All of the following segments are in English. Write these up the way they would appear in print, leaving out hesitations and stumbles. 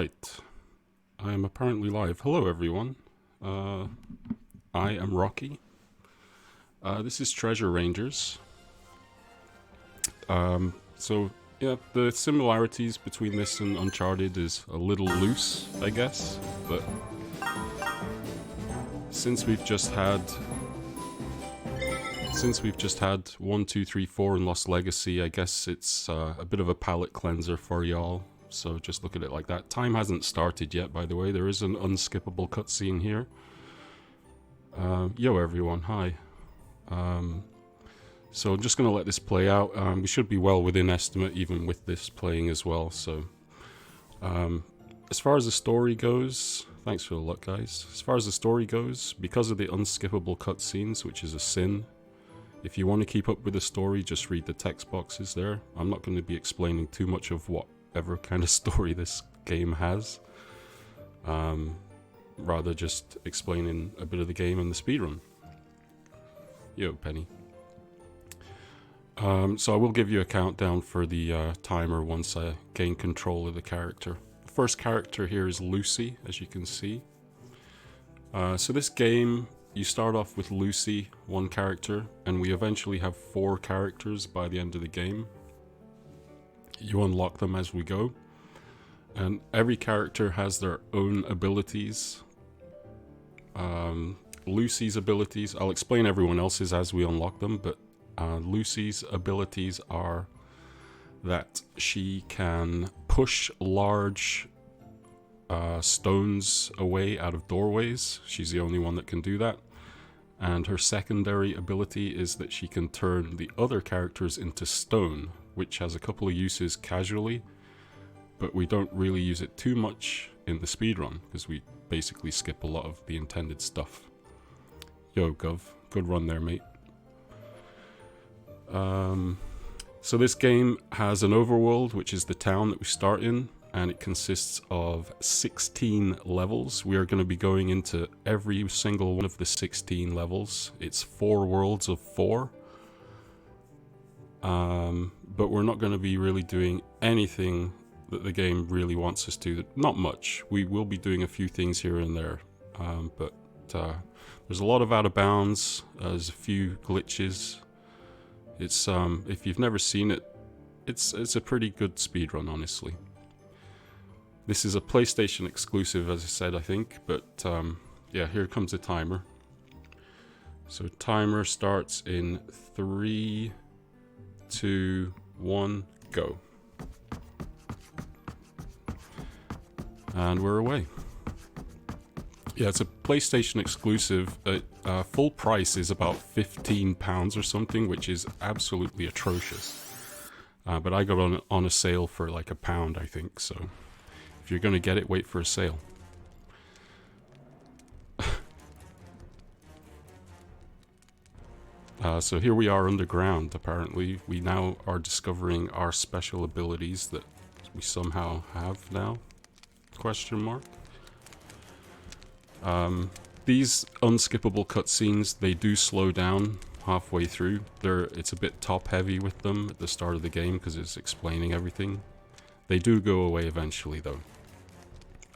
Right, I am apparently live. Hello everyone, I am Rockki. This is Treasure Rangers. So yeah, the similarities between this and Uncharted is a little loose, I guess, but since we've just had 1, 2, 3, 4 in Lost Legacy, I guess it's a bit of a palate cleanser for y'all. So just look at it like that. Time hasn't started yet, by the way. There is an unskippable cutscene here. Yo everyone, hi. So I'm just going to let this play out. We should be well within estimate even with this playing as well. So as far as the story goes, thanks for the luck guys. As far as the story goes, because of the unskippable cutscenes, which is a sin, if you want to keep up with the story, just read the text boxes there. I'm not going to be explaining too much of whatever kind of story this game has. Rather just explaining a bit of the game and the speedrun. Yo, Penny. So I will give you a countdown for the timer once I gain control of the character. The first character here is Lucy, as you can see. So this game, you start off with Lucy, one character, and we eventually have 4 characters by the end of the game. You unlock them as we go, and every character has their own abilities. Lucy's abilities, I'll explain everyone else's as we unlock them, but Lucy's abilities are that she can push large stones away out of doorways. She's the only one that can do that. And her secondary ability is that she can turn the other characters into stone, which has a couple of uses casually, but we don't really use it too much in the speedrun because we basically skip a lot of the intended stuff. Yo, Gov. Good run there, mate. So this game has an overworld, which is the town that we start in, and it consists of 16 levels. We are going to be going into every single one of the 16 levels. It's 4 worlds of 4. But we're not going to be really doing anything that the game really wants us to. Not much. We will be doing a few things here and there. But there's a lot of out of bounds. There's a few glitches. It's if you've never seen it, it's a pretty good speedrun, honestly. This is a PlayStation exclusive, as I said, I think, but yeah, here comes the timer. So timer starts in 3, 2, 1, go. And we're away. Yeah, it's a PlayStation exclusive. Full price is about £15 or something, which is absolutely atrocious. But I got on a sale for like £1, I think, so if you're going to get it, wait for a sale. So here we are underground, apparently. We now are discovering our special abilities that we somehow have now? Question mark. These unskippable cutscenes, they do slow down halfway through. It's a bit top heavy with them at the start of the game because it's explaining everything. They do go away eventually though.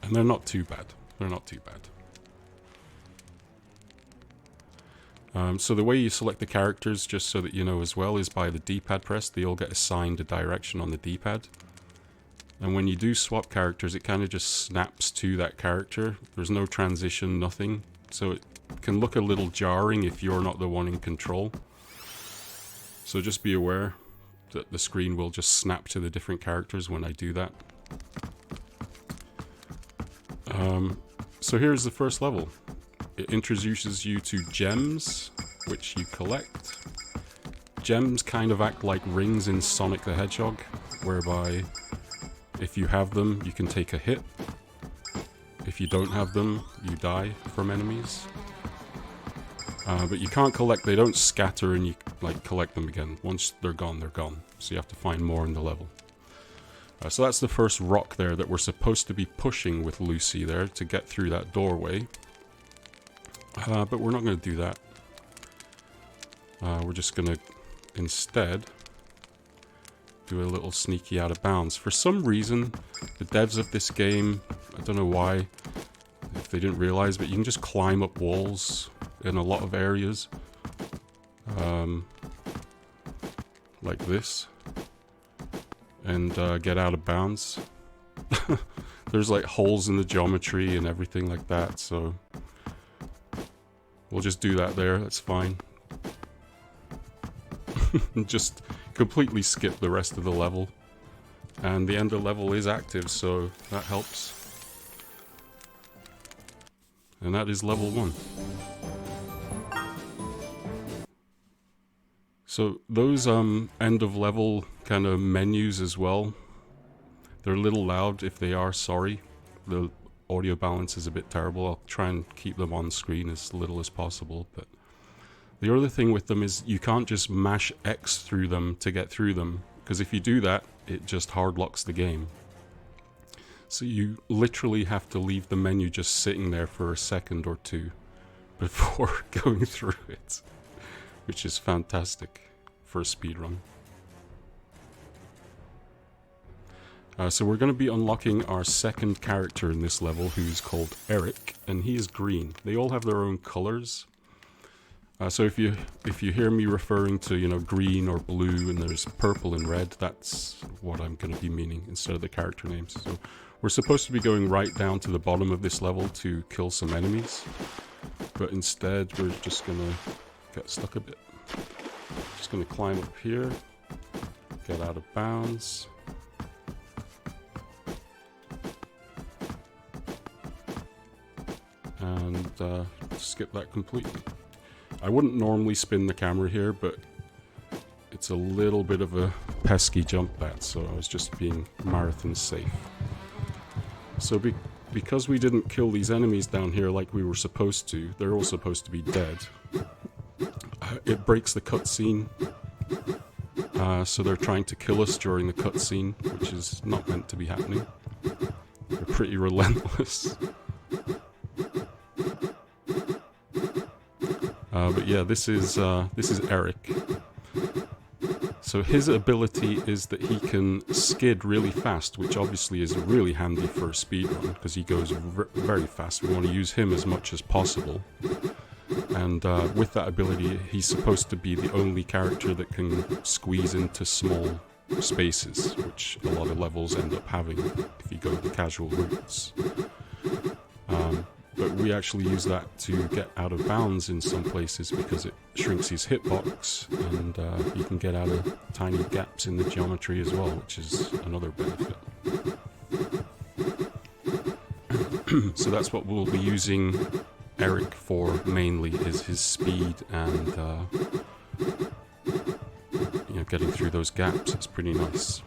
And they're not too bad. They're not too bad. So the way you select the characters, just so that you know as well, is by the D-pad press. They all get assigned a direction on the D-pad. And when you do swap characters, it kind of just snaps to that character. There's no transition, nothing. So it can look a little jarring if you're not the one in control. So just be aware that the screen will just snap to the different characters when I do that. So here's the first level. It introduces you to gems, which you collect. Gems kind of act like rings in Sonic the Hedgehog, whereby if you have them, you can take a hit. If you don't have them, you die from enemies. But you can't collect, they don't scatter and you like collect them again. Once they're gone, they're gone. So you have to find more in the level. So that's the first rock there that we're supposed to be pushing with Lucy there to get through that doorway. But we're not going to do that. We're just going to instead do a little sneaky out of bounds. For some reason, the devs of this game, I don't know why, if they didn't realize, but you can just climb up walls in a lot of areas. Like this. And get out of bounds. There's like holes in the geometry and everything like that, so we'll just do that there, that's fine. Just completely skip the rest of the level. And the ender level is active, so that helps. And that is level 1. So those end of level kind of menus as well, they're a little loud. If they are, sorry. The audio balance is a bit terrible. I'll try and keep them on screen as little as possible. But the other thing with them is you can't just mash X through them to get through them, because if you do that, it just hard locks the game. So you literally have to leave the menu just sitting there for a second or two before going through it, which is fantastic for a speedrun. So we're going to be unlocking our second character in this level, who's called Eric, and he is green. They all have their own colors. So if you hear me referring to, you know, green or blue, and there's purple and red, that's what I'm going to be meaning instead of the character names. So we're supposed to be going right down to the bottom of this level to kill some enemies, but instead we're just going to get stuck a bit. Just going to climb up here, get out of bounds. And skip that completely. I wouldn't normally spin the camera here, but it's a little bit of a pesky jump pad, so I was just being marathon safe. So because we didn't kill these enemies down here like we were supposed to, they're all supposed to be dead. It breaks the cutscene, so they're trying to kill us during the cutscene, which is not meant to be happening. They're pretty relentless. But yeah, this is Eric. So his ability is that he can skid really fast, which obviously is really handy for a speedrun, because he goes very fast. We want to use him as much as possible. And with that ability, he's supposed to be the only character that can squeeze into small spaces, which a lot of levels end up having if you go the casual routes. But we actually use that to get out of bounds in some places, because it shrinks his hitbox, and you can get out of tiny gaps in the geometry as well, which is another benefit. So that's what we'll be using Eric for mainly, is his speed and you know, getting through those gaps. It's pretty nice.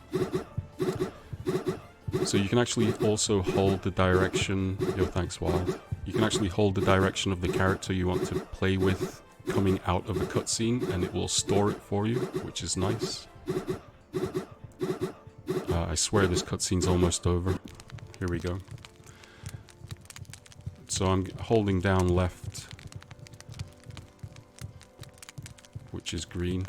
So you can actually also hold the direction. Yo, thanks, Wild. You can actually hold the direction of the character you want to play with coming out of a cutscene, and it will store it for you, which is nice. I swear this cutscene's almost over. Here we go. So I'm holding down left, which is green.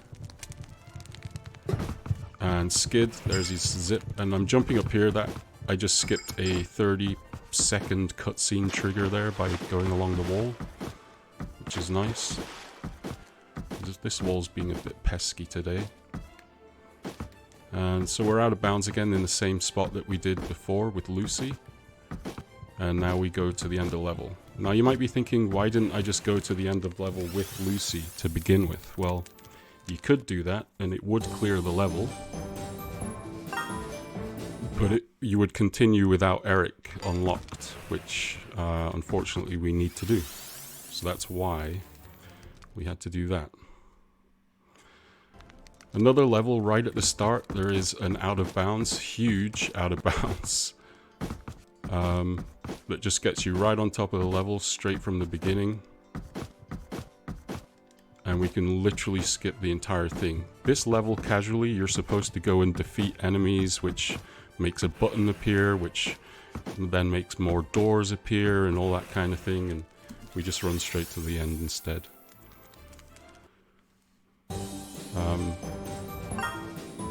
And skid, there's his zip, and I'm jumping up here. That I just skipped a 30-second cutscene trigger there by going along the wall, which is nice. This wall's being a bit pesky today. And so we're out of bounds again in the same spot that we did before with Lucy. And now we go to the end of level. Now you might be thinking, why didn't I just go to the end of level with Lucy to begin with? Well, you could do that, and it would clear the level. But you would continue without Eric unlocked, which unfortunately we need to do. So that's why we had to do that. Another level right at the start, there is an out of bounds, huge out of bounds, that just gets you right on top of the level, straight from the beginning. And we can literally skip the entire thing. This level, casually, you're supposed to go and defeat enemies, which makes a button appear, which then makes more doors appear and all that kind of thing, and we just run straight to the end instead.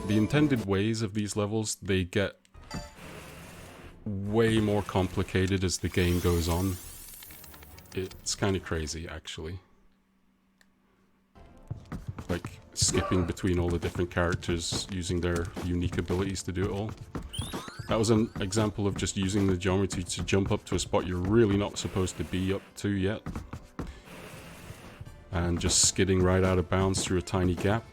the intended ways of these levels, they get way more complicated as the game goes on. It's kind of crazy, actually. Like, skipping between all the different characters, using their unique abilities to do it all. That was an example of just using the geometry to jump up to a spot you're really not supposed to be up to yet. And just skidding right out of bounds through a tiny gap.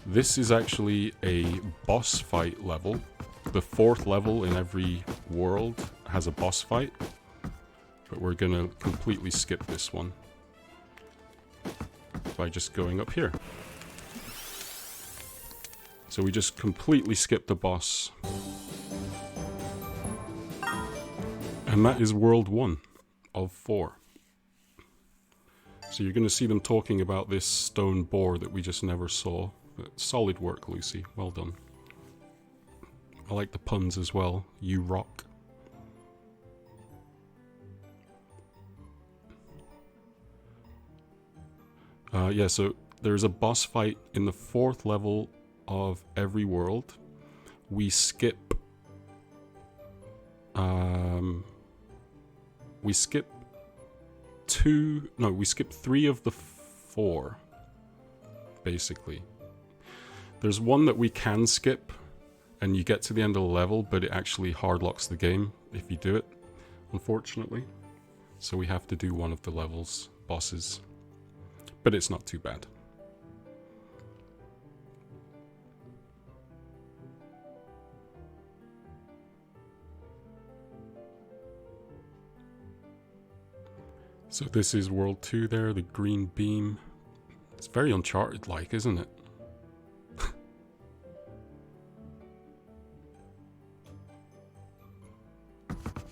This is actually a boss fight level. The 4th level in every world has a boss fight. But we're gonna completely skip this one by just going up here. So we just completely skipped the boss. And that is World 1 of 4. So you're going to see them talking about this stone boar that we just never saw. But solid work, Lucy. Well done. I like the puns as well. You rock. Yeah, so there's a boss fight in the 4th level of every world. We skip we skip 3 of the 4 basically. There's one that we can skip and you get to the end of the level, but it actually hard locks the game if you do it, unfortunately. So we have to do one of the levels bosses, but it's not too bad. So this is World 2 there, the green beam. It's very Uncharted-like, isn't it?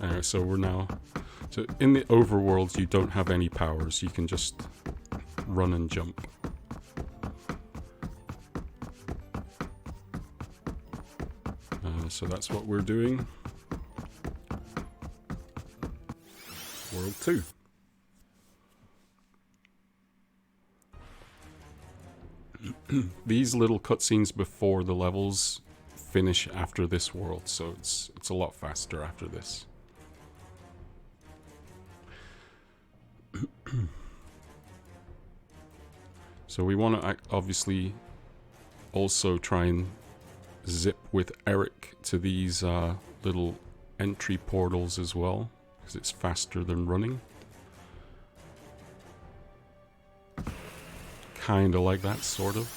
Anyway, so we're now... So in the overworlds you don't have any powers, you can just run and jump. So that's what we're doing. World 2. These little cutscenes before the levels finish after this world, so it's a lot faster after this. So we want to obviously also try and zip with Eric to these little entry portals as well, because it's faster than running. Kind of like that, sort of.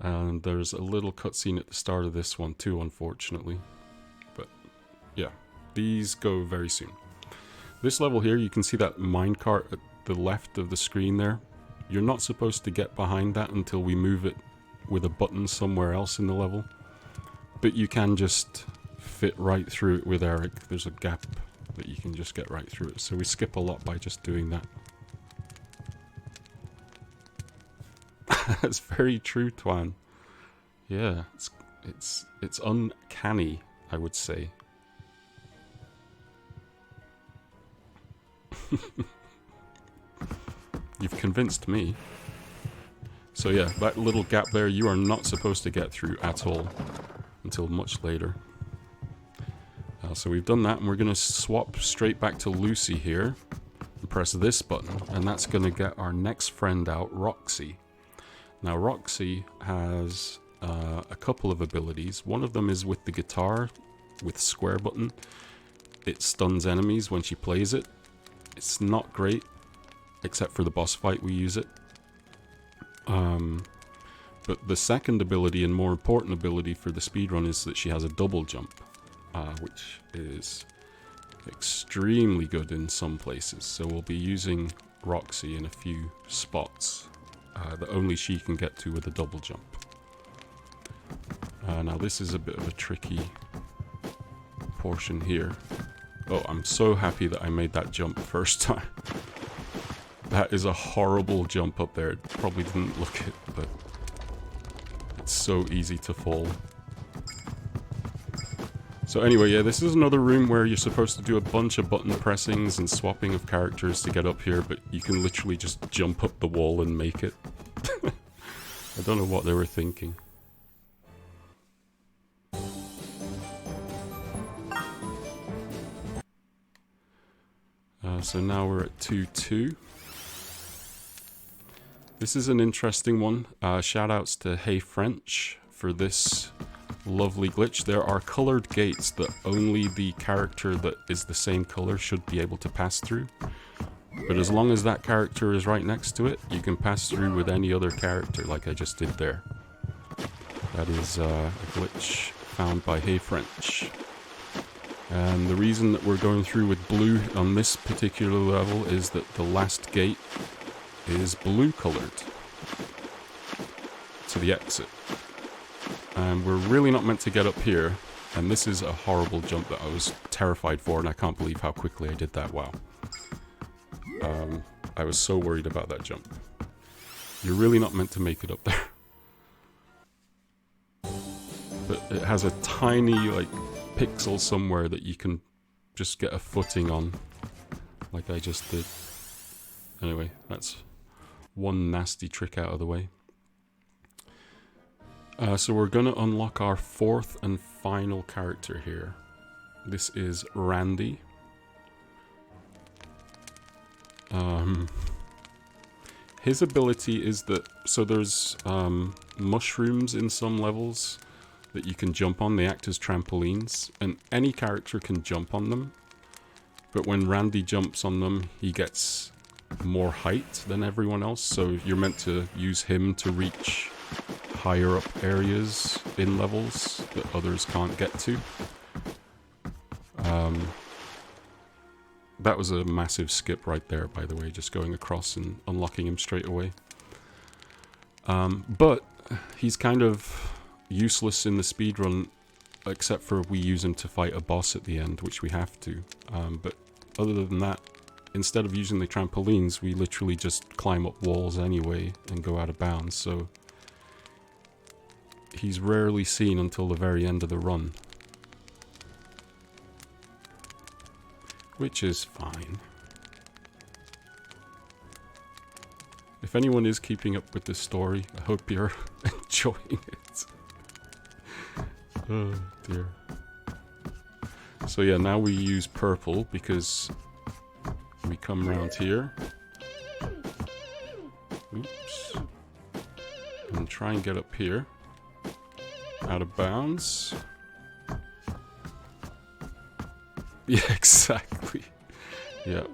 And there's a little cutscene at the start of this one too, unfortunately. But yeah, these go very soon. This level here, you can see that minecart at the left of the screen there. You're not supposed to get behind that until we move it with a button somewhere else in the level. But you can just fit right through it with Eric. There's a gap that you can just get right through it. So we skip a lot by just doing that. That's very true, Twan. Yeah, it's uncanny, I would say. You've convinced me. So yeah, that little gap there, you are not supposed to get through at all until much later. So we've done that, and we're going to swap straight back to Lucy here and press this button, and that's going to get our next friend out, Roxy. Now Roxy has a couple of abilities. One of them is with the guitar, with square button. It stuns enemies when she plays it. It's not great, except for the boss fight we use it. But the second ability, and more important ability for the speedrun, is that she has a double jump, which is extremely good in some places. So we'll be using Roxy in a few spots that only she can get to with a double jump. Now this is a bit of a tricky portion here. Oh, I'm so happy that I made that jump first time. That is a horrible jump up there. It probably didn't look it, but it's so easy to fall. So anyway, yeah, this is another room where you're supposed to do a bunch of button pressings and swapping of characters to get up here, but you can literally just jump up the wall and make it. I don't know what they were thinking. So now we're at 2-2. This is an interesting one. Shout outs to Hey French for this lovely glitch. There are colored gates that only the character that is the same color should be able to pass through. But as long as that character is right next to it, you can pass through with any other character like I just did there. That is a glitch found by Hey French. And the reason that we're going through with blue on this particular level is that the last gate is blue colored to the exit. And we're really not meant to get up here. And this is a horrible jump that I was terrified for, and I can't believe how quickly I did that. Wow. I was so worried about that jump. You're really not meant to make it up there. But it has a tiny, like, pixel somewhere that you can just get a footing on, like I just did. Anyway, that's one nasty trick out of the way. So we're gonna unlock our fourth and final character here. This is Randy. His ability is that, so there's mushrooms in some levels that you can jump on. They act as trampolines, and any character can jump on them. But when Randy jumps on them, he gets more height than everyone else, so you're meant to use him to reach higher up areas in levels that others can't get to. That was a massive skip right there, by the way, just going across and unlocking him straight away. But he's kind of useless in the speedrun, except for we use him to fight a boss at the end, which we have to. But other than that, instead of using the trampolines, we literally just climb up walls anyway and go out of bounds, so he's rarely seen until the very end of the run. Which is fine. If anyone is keeping up with this story, I hope you're enjoying it. Oh dear. So yeah, now we use purple because we come around here. Oops. And try and get up here. Out of bounds. Yeah, exactly. Yeah,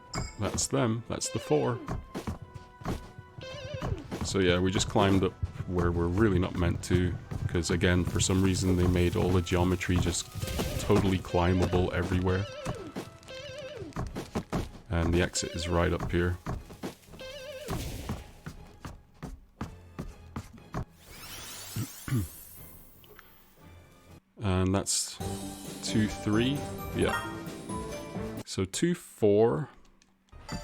that's them. That's the 4. So yeah, we just climbed up where we're really not meant to, because again, for some reason they made all the geometry just totally climbable everywhere. And the exit is right up here. And that's 2-3. Yeah. So 2-4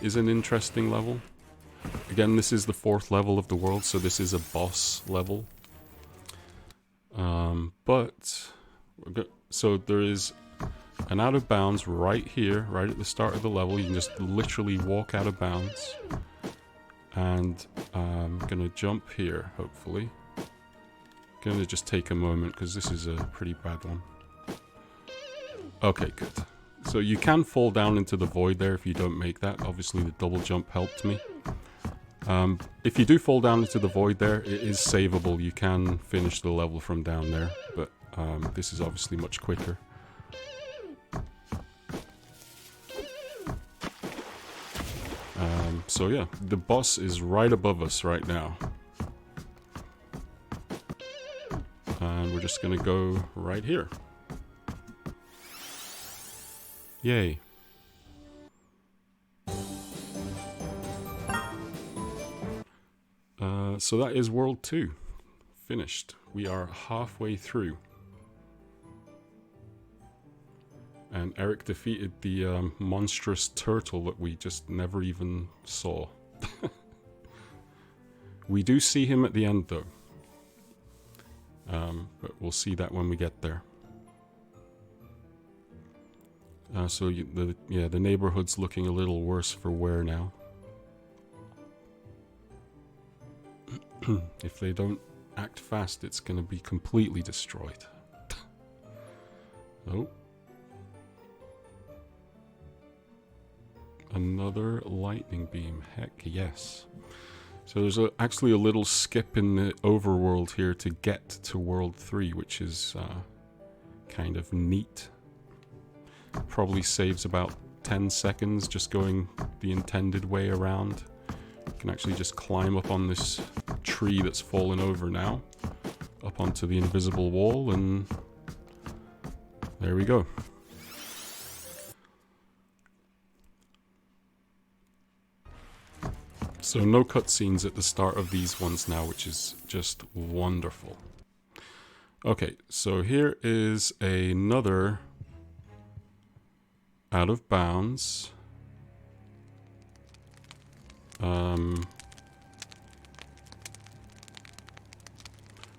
is an interesting level. Again, this is the 4th level of the world, so this is a boss level. So there is an out of bounds right here, right at the start of the level. You can just literally walk out of bounds. And I'm gonna jump here, hopefully. Gonna just take a moment because this is a pretty bad one. Okay, good. So you can fall down into the void there if you don't make that. Obviously the double jump helped me. If you do fall down into the void there, it is savable. You can finish the level from down there, but this is obviously much quicker. So yeah, the boss is right above us right now. And we're just gonna go right here. Yay. So that is World 2. Finished. We are halfway through. And Eric defeated the monstrous turtle that we just never even saw. We do see him at the end though. But we'll see that when we get there. So the neighborhood's looking a little worse for wear now. If they don't act fast, it's going to be completely destroyed. Oh. Another lightning beam. Heck yes. So there's actually a little skip in the overworld here to get to World 3, which is kind of neat. Probably saves about 10 seconds just going the intended way around. You can actually just climb up on this tree that's fallen over now, up onto the invisible wall, and there we go. So no cutscenes at the start of these ones now, which is just wonderful. Okay, so here is another out of bounds.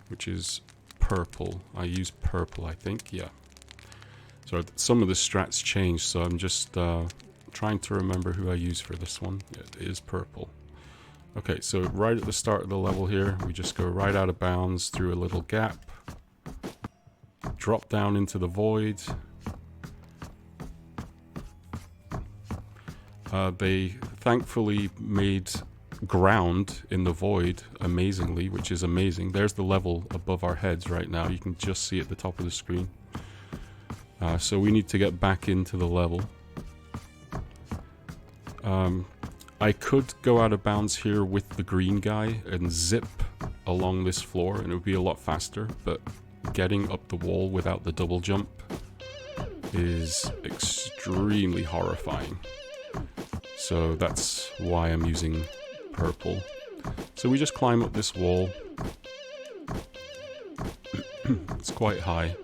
Which is purple. I use purple, I think, yeah. So some of the strats changed, so I'm just trying to remember who I use for this one. It is purple. Okay, so right at the start of the level here, we just go right out of bounds through a little gap, drop down into the void. They thankfully made ground in the void amazingly, which is amazing. There's the level above our heads right now. You can just see at the top of the screen. So we need to get back into the level. I could go out of bounds here with the green guy and zip along this floor and it would be a lot faster, but getting up the wall without the double jump is extremely horrifying. So that's why I'm using purple. So we just climb up this wall. It's quite high.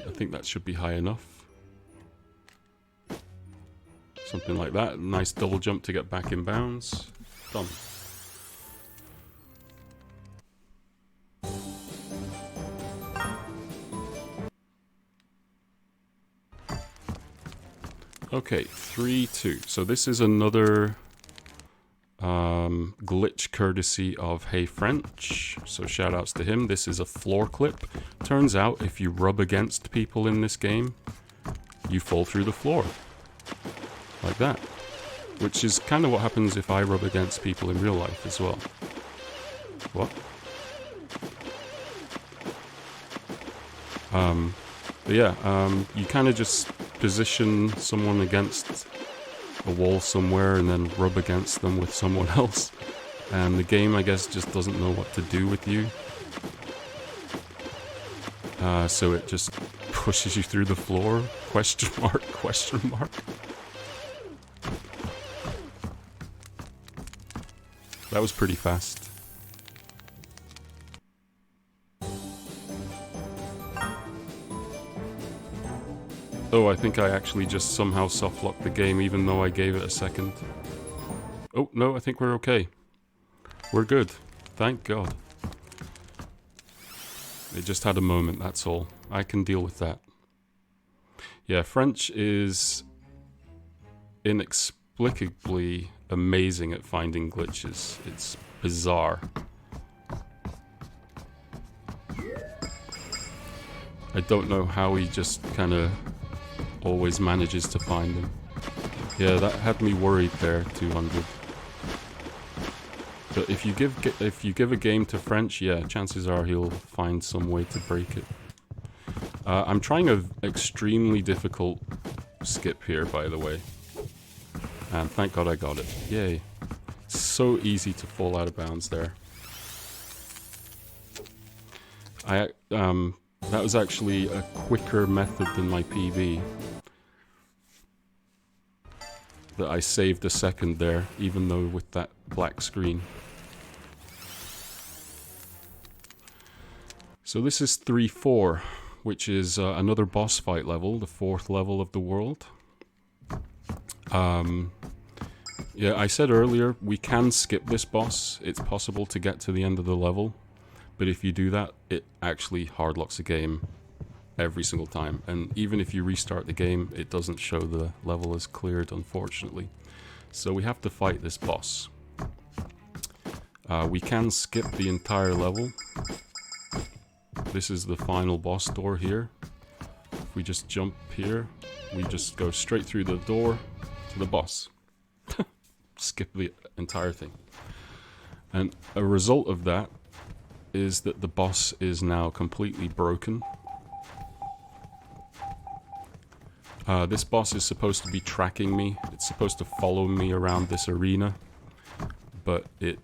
I think that should be high enough. Something like that. Nice double jump to get back in bounds. Done. Okay, 3-2. So this is another glitch courtesy of Hey French. So shout outs to him. This is a floor clip. Turns out if you rub against people in this game, you fall through the floor. Like that. Which is kind of what happens if I rub against people in real life as well. What? But yeah, you kind of just position someone against a wall somewhere and then rub against them with someone else. And the game, I guess, just doesn't know what to do with you. So it just pushes you through the floor? Question mark, question mark. That was pretty fast. Oh, I think I actually just somehow soft-locked the game even though I gave it a second. Oh, no, I think we're okay. We're good. Thank God. It just had a moment, that's all. I can deal with that. Yeah, French is inexplicably amazing at finding glitches. It's bizarre. I don't know how he just kind of always manages to find them. Yeah, that had me worried there, 200. But if you give a game to French, yeah, chances are he'll find some way to break it. I'm trying an extremely difficult skip here, by the way. And thank God I got it. Yay. It's so easy to fall out of bounds there. That was actually a quicker method than my PB. That I saved a second there, even though with that black screen. So this is 3-4, which is another boss fight level, the 4th level of the world. Yeah, I said earlier, we can skip this boss. It's possible to get to the end of the level. But if you do that, it actually hardlocks the game every single time. And even if you restart the game, it doesn't show the level as cleared, unfortunately. So we have to fight this boss. We can skip the entire level. This is the final boss door here. If we just jump here, we just go straight through the door to the boss. Skip the entire thing. And a result of that is that the boss is now completely broken. This boss is supposed to be tracking me. It's supposed to follow me around this arena, but it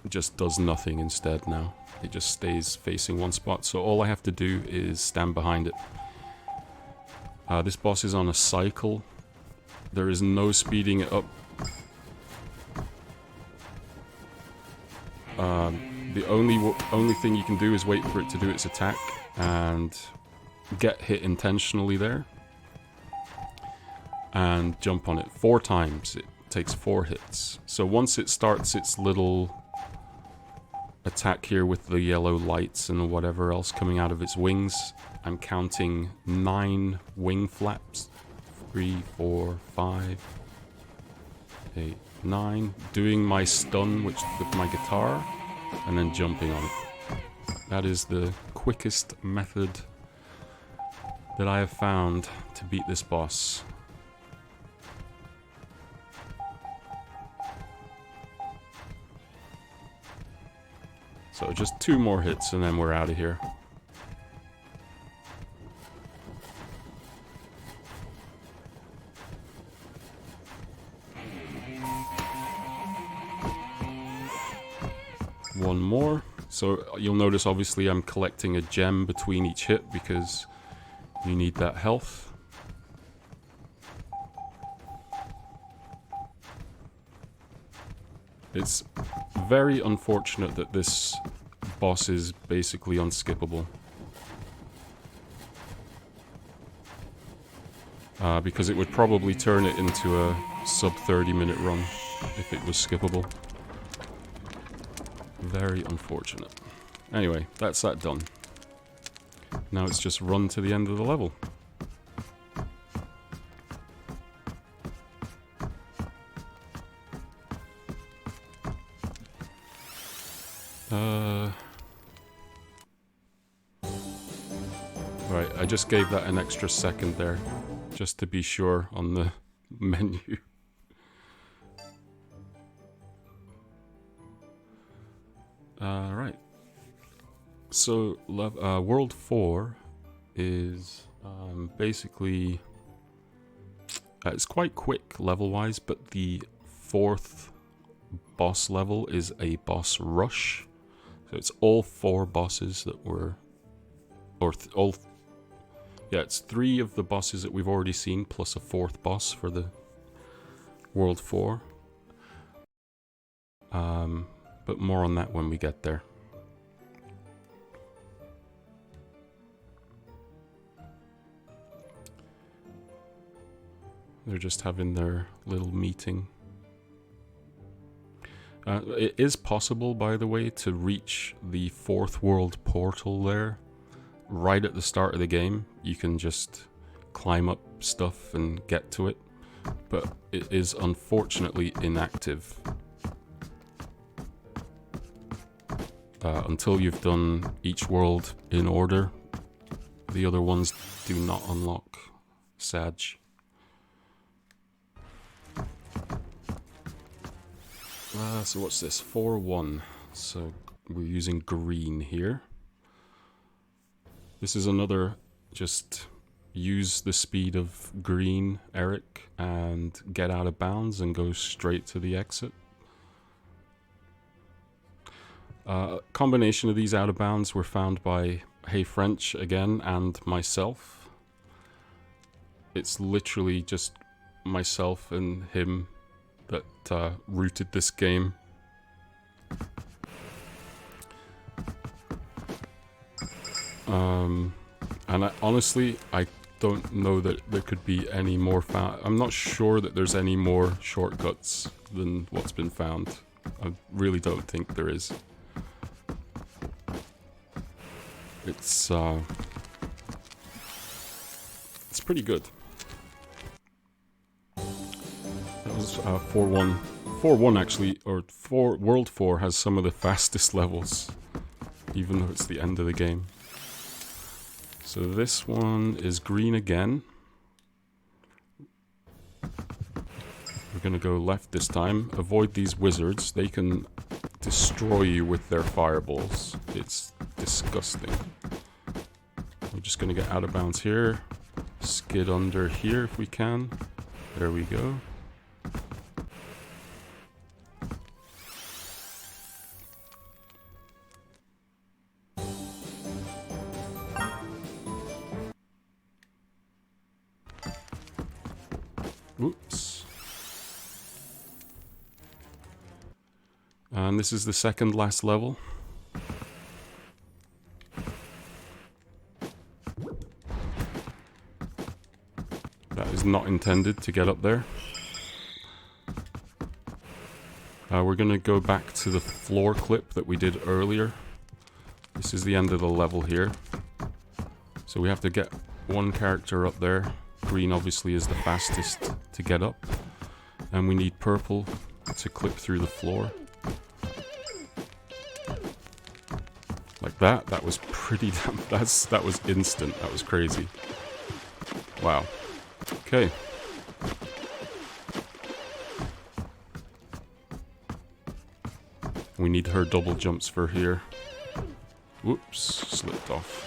just does nothing instead now. It just stays facing one spot, so all I have to do is stand behind it. This boss is on a cycle. There is no speeding it up. The only thing you can do is wait for it to do its attack and get hit intentionally there. And jump on it 4 times. It takes 4 hits. So once it starts its little attack here with the yellow lights and whatever else coming out of its wings, I'm counting 9 wing flaps. 3, 4, 5, 8, 9. Doing my stun with my guitar and then jumping on it. That is the quickest method that I have found to beat this boss. So just 2 more hits and then we're out of here. One more. So you'll notice obviously I'm collecting a gem between each hit because you need that health. It's very unfortunate that this boss is basically unskippable. Because it would probably turn it into a sub 30-minute run if it was skippable. Very unfortunate. Anyway, that's that done. Now it's just run to the end of the level. Right, I just gave that an extra second there, just to be sure on the menu. Right. So, World 4 is basically... it's quite quick level-wise, but the 4th boss level is a boss rush. So it's all 4 bosses that were... Yeah, it's 3 of the bosses that we've already seen, plus a 4th boss for the World 4. But more on that when we get there. They're just having their little meeting. It is possible, by the way, to reach the 4th world portal there right at the start of the game. You can just climb up stuff and get to it, but it is unfortunately inactive. Until you've done each world in order, the other ones do not unlock. Sad. So what's this? 4-1. So we're using green here. This is another just use the speed of green, Eric, and get out of bounds and go straight to the exit. Combination of these out of bounds were found by Hey French again and myself. It's literally just myself and him that rooted this game. And honestly, I don't know that there could be any more found. I'm not sure that there's any more shortcuts than what's been found. I really don't think there is. It's pretty good. That was 4-1. 4-1 actually, or World 4 has some of the fastest levels, even though it's the end of the game. So this one is green again. We're gonna go left this time. Avoid these wizards. They can destroy you with their fireballs. It's disgusting. We're just gonna get out of bounds here. Skid under here if we can. There we go. Oops. And this is the second last level. That is not intended to get up there. We're going to go back to the floor clip that we did earlier. This is the end of the level here. So we have to get one character up there. Green obviously is the fastest to get up. And we need purple to clip through the floor. Like that. That was pretty damn... that was instant. That was crazy. Wow. Okay. We need her double jumps for here. Whoops, slipped off.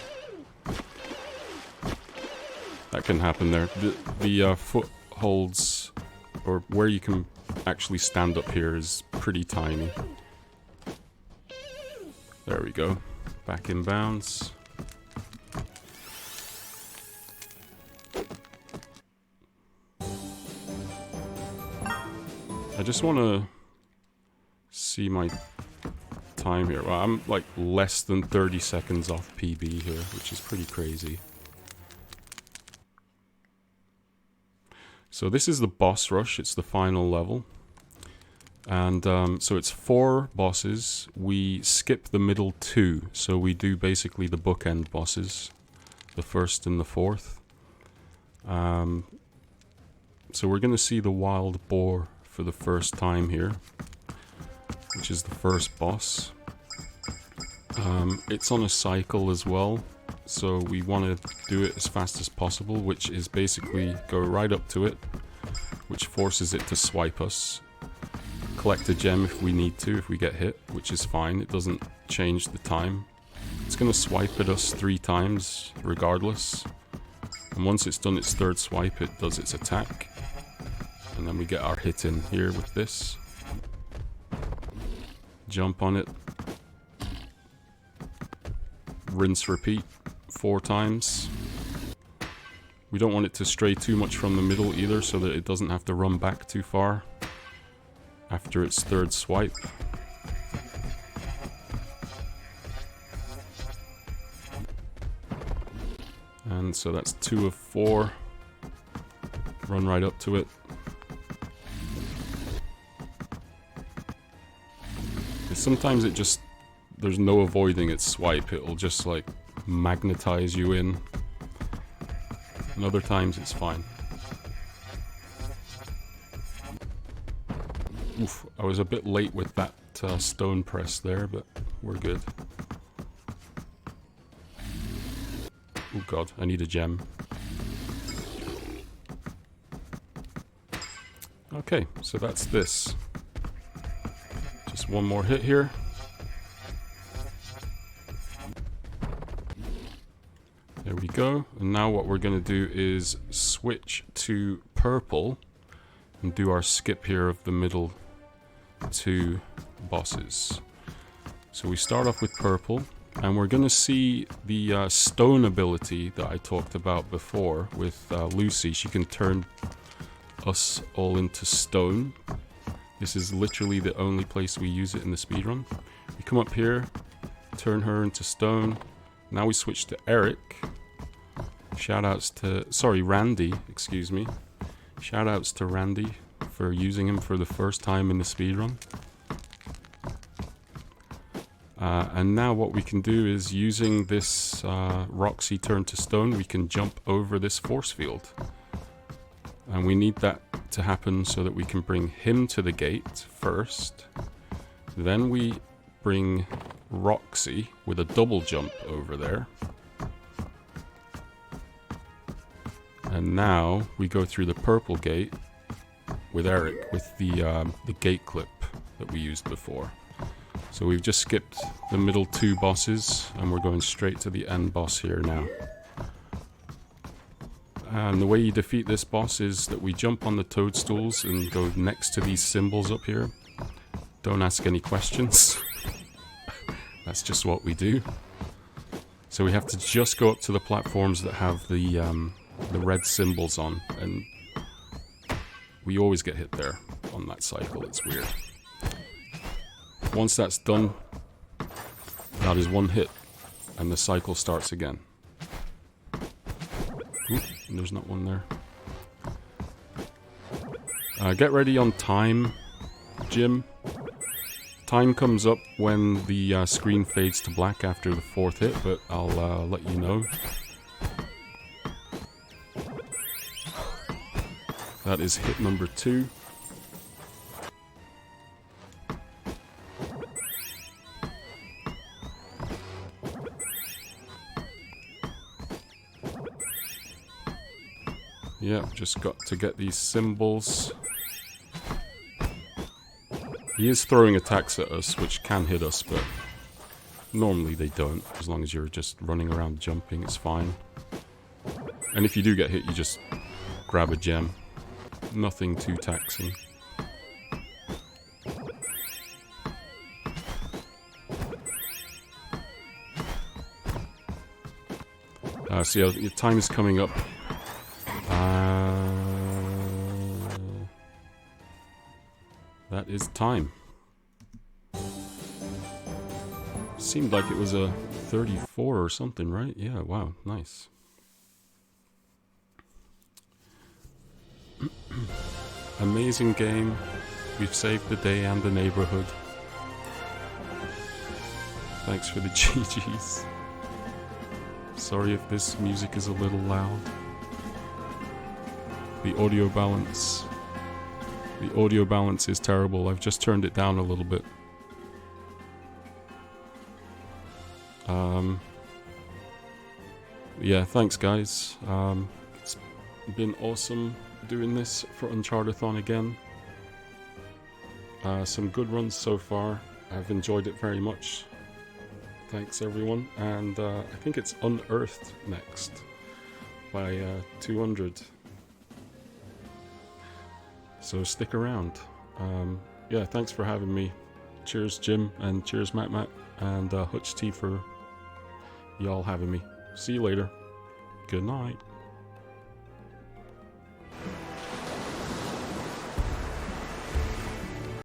That can happen there. The footholds, or where you can actually stand up here, is pretty tiny. There we go. Back in bounds. I just want to see my time here. Well, I'm like less than 30 seconds off PB here, which is pretty crazy. So this is the boss rush. It's the final level. And so it's 4 bosses. We skip the middle 2. So we do basically the bookend bosses. The first and the fourth. So we're going to see the wild boar for the first time here, which is the first boss. It's on a cycle as well, so we want to do it as fast as possible, which is basically go right up to it, which forces it to swipe us. Collect a gem if we need to, if we get hit, which is fine. It doesn't change the time. It's going to swipe at us 3 times regardless. And once it's done its 3rd swipe, it does its attack. And then we get our hit in here with this. Jump on it. Rinse, repeat 4 times. We don't want it to stray too much from the middle either, so that it doesn't have to run back too far after its 3rd swipe. And so that's 2 of 4. Run right up to it. Sometimes it just, there's no avoiding its swipe, it'll just like magnetize you in. And other times it's fine. Oof, I was a bit late with that stone press there, but we're good. Oh god, I need a gem. Okay, so that's this. Just one more hit here. There we go. And now what we're going to do is switch to purple and do our skip here of the middle 2 bosses. So we start off with purple, and we're going to see the stone ability that I talked about before with Lucy. She can turn us all into stone. This is literally the only place we use it in the speedrun. We come up here, turn her into stone. Now we switch to Eric. Shoutouts to, Randy, excuse me. Shoutouts to Randy for using him for the first time in the speedrun. And now what we can do is, using this Rockki turn to stone, we can jump over this force field. And we need that to happen so that we can bring him to the gate first. Then we bring Rockki with a double jump over there. And now we go through the purple gate with Eric with the gate clip that we used before. So we've just skipped the middle two bosses and we're going straight to the end boss here now. And the way you defeat this boss is that we jump on the toadstools and go next to these symbols up here. Don't ask any questions. That's just what we do. So we have to just go up to the platforms that have the red symbols on, and we always get hit there on that cycle. It's weird. Once that's done, that is one hit, and the cycle starts again. Oop, there's not one there. Get ready on time, Jim. Time comes up when the screen fades to black after the fourth hit, but I'll let you know. That is hit number 2. Yeah, just got to get these symbols. He is throwing attacks at us, which can hit us, but normally they don't. As long as you're just running around jumping, it's fine. And if you do get hit, you just grab a gem. Nothing too taxing. So yeah, your time is coming up. That is time. Seemed like it was a 34 or something, right? Yeah, wow, nice. Amazing game. We've saved the day and the neighborhood. Thanks for the GGs. Sorry if this music is a little loud. The audio balance. The audio balance is terrible. I've just turned it down a little bit. Yeah, thanks guys. It's been awesome doing this for Unchartathon again. Some good runs so far. I've enjoyed it very much. Thanks everyone. And I think it's Unearthed next by 200. So stick around. Yeah, thanks for having me. Cheers Jim, and cheers Matt, and Hutch T for y'all having me. See you later. Good night.